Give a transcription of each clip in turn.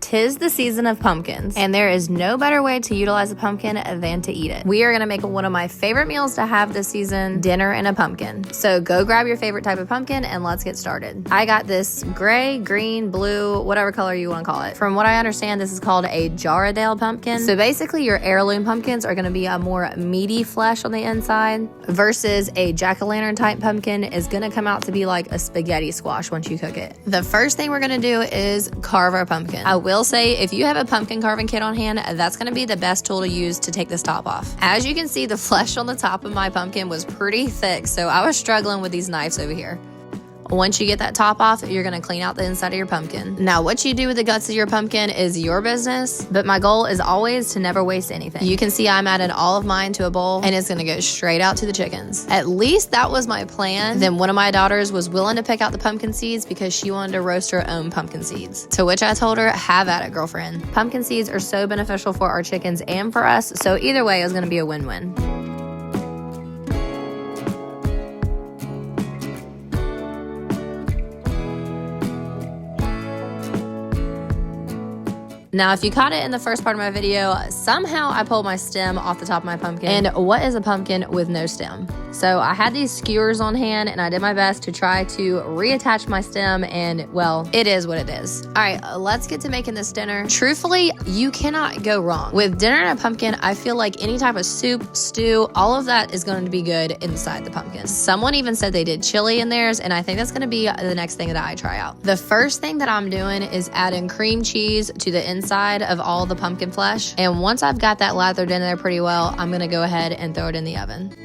'Tis the season of pumpkins, and there is no better way to utilize a pumpkin than to eat it. We are gonna make one of my favorite meals to have this season, dinner and a pumpkin. So go grab your favorite type of pumpkin and let's get started. I got this gray, green, blue, whatever color you wanna call it. From what I understand, this is called a Jarradale pumpkin. So basically your heirloom pumpkins are gonna be a more meaty flesh on the inside versus a jack-o'-lantern type pumpkin is gonna come out to be like a spaghetti squash once you cook it. The first thing we're gonna do is carve our pumpkin. I will say, if you have a pumpkin carving kit on hand, that's gonna be the best tool to use to take this top off. As you can see, the flesh on the top of my pumpkin was pretty thick, so I was struggling with these knives over here. Once you get that top off, you're gonna clean out the inside of your pumpkin. Now, what you do with the guts of your pumpkin is your business, but my goal is always to never waste anything. You can see I'm adding all of mine to a bowl, and it's gonna go straight out to the chickens. At least that was my plan. Then one of my daughters was willing to pick out the pumpkin seeds because she wanted to roast her own pumpkin seeds. To which I told her, have at it, girlfriend. Pumpkin seeds are so beneficial for our chickens and for us, so either way, it's gonna be a win-win. Now, if you caught it in the first part of my video, somehow I pulled my stem off the top of my pumpkin. And what is a pumpkin with no stem? So I had these skewers on hand and I did my best to try to reattach my stem, and well, it is what it is. All right, let's get to making this dinner. Truthfully, you cannot go wrong. With dinner and a pumpkin, I feel like any type of soup, stew, all of that is going to be good inside the pumpkin. Someone even said they did chili in theirs, and I think that's gonna be the next thing that I try out. The first thing that I'm doing is adding cream cheese to the inside of all the pumpkin flesh. And once I've got that lathered in there pretty well, I'm gonna go ahead and throw it in the oven.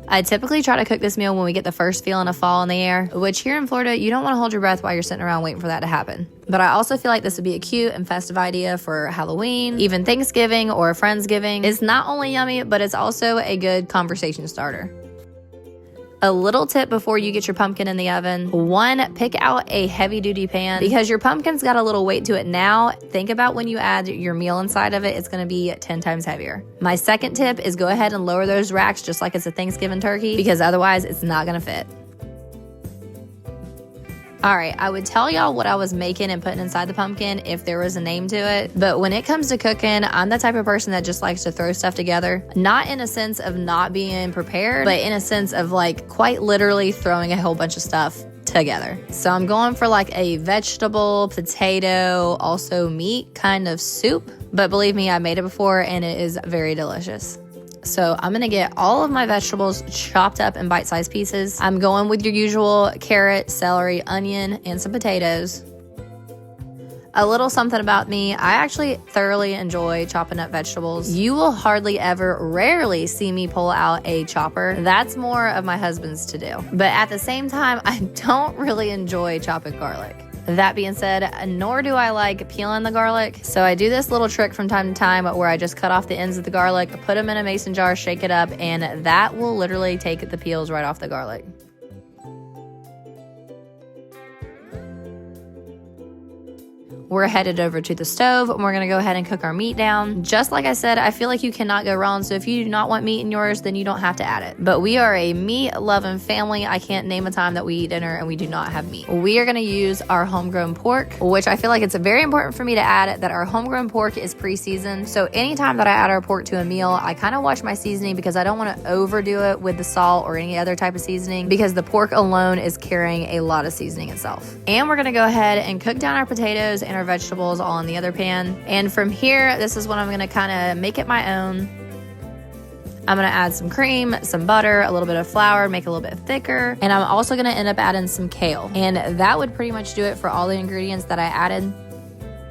I typically try to cook this meal when we get the first feeling of fall in the air, which here in Florida, you don't want to hold your breath while you're sitting around waiting for that to happen. But I also feel like this would be a cute and festive idea for Halloween, even Thanksgiving or Friendsgiving. It's not only yummy, but it's also a good conversation starter. A little tip before you get your pumpkin in the oven: one, pick out a heavy duty pan because your pumpkin's got a little weight to it now. Think about when you add your meal inside of it, it's gonna be 10 times heavier. My second tip is go ahead and lower those racks just like it's a Thanksgiving turkey, because otherwise it's not gonna fit. All right, I would tell y'all what I was making and putting inside the pumpkin if there was a name to it. But when it comes to cooking, I'm the type of person that just likes to throw stuff together. Not in a sense of not being prepared, but in a sense of like quite literally throwing a whole bunch of stuff together. So I'm going for like a vegetable, potato, also meat kind of soup. But believe me, I made it before and it is very delicious. So I'm gonna get all of my vegetables chopped up in bite-sized pieces. I'm going with your usual carrot, celery, onion, and some potatoes. A little something about me, I actually thoroughly enjoy chopping up vegetables. You will hardly ever, rarely see me pull out a chopper. That's more of my husband's to do. But at the same time, I don't really enjoy chopping garlic. That being said, nor do I like peeling the garlic. So I do this little trick from time to time where I just cut off the ends of the garlic, put them in a mason jar, shake it up, and that will literally take the peels right off the garlic. We're headed over to the stove and we're gonna go ahead and cook our meat down. Just like I said, I feel like you cannot go wrong. So if you do not want meat in yours, then you don't have to add it. But we are a meat-loving family. I can't name a time that we eat dinner and we do not have meat. We are gonna use our homegrown pork, which I feel like it's very important for me to add that our homegrown pork is pre-seasoned. So anytime that I add our pork to a meal, I kind of watch my seasoning because I don't want to overdo it with the salt or any other type of seasoning, because the pork alone is carrying a lot of seasoning itself. And we're gonna go ahead and cook down our potatoes and our vegetables all in the other pan. And from here, this is when I'm gonna kind of make it my own. I'm gonna add some cream, some butter, a little bit of flour, make it a little bit thicker. And I'm also gonna end up adding some kale. And that would pretty much do it for all the ingredients that I added.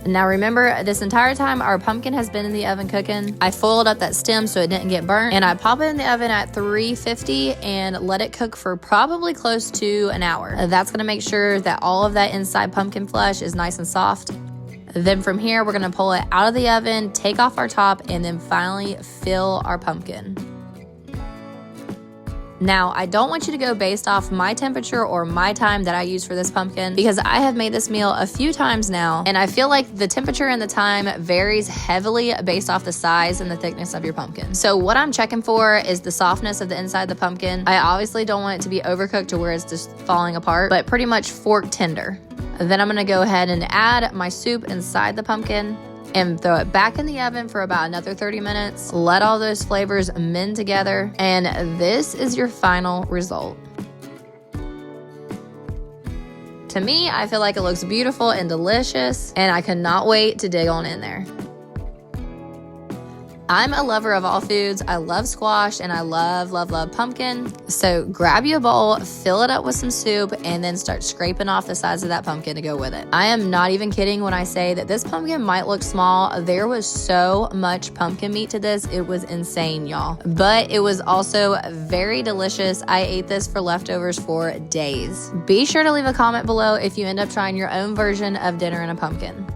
Now remember, this entire time our pumpkin has been in the oven cooking. I foiled up that stem so it didn't get burnt, and I pop it in the oven at 350 and let it cook for probably close to an hour. That's gonna make sure that all of that inside pumpkin flesh is nice and soft. Then from here, we're gonna pull it out of the oven, take off our top, and then finally fill our pumpkin. Now, I don't want you to go based off my temperature or my time that I use for this pumpkin because I have made this meal a few times now, and I feel like the temperature and the time varies heavily based off the size and the thickness of your pumpkin. So what I'm checking for is the softness of the inside of the pumpkin. I obviously don't want it to be overcooked to where it's just falling apart, but pretty much fork tender. Then I'm gonna go ahead and add my soup inside the pumpkin and throw it back in the oven for about another 30 minutes. Let all those flavors mend together, and this is your final result. To me, I feel like it looks beautiful and delicious, and I cannot wait to dig on in there. I'm a lover of all foods. I love squash and I love pumpkin. So grab you a bowl, fill it up with some soup, and then start scraping off the sides of that pumpkin to go with it. I am not even kidding when I say that this pumpkin might look small. There was so much pumpkin meat to this. It was insane, y'all. But it was also very delicious. I ate this for leftovers for days. Be sure to leave a comment below if you end up trying your own version of dinner in a pumpkin.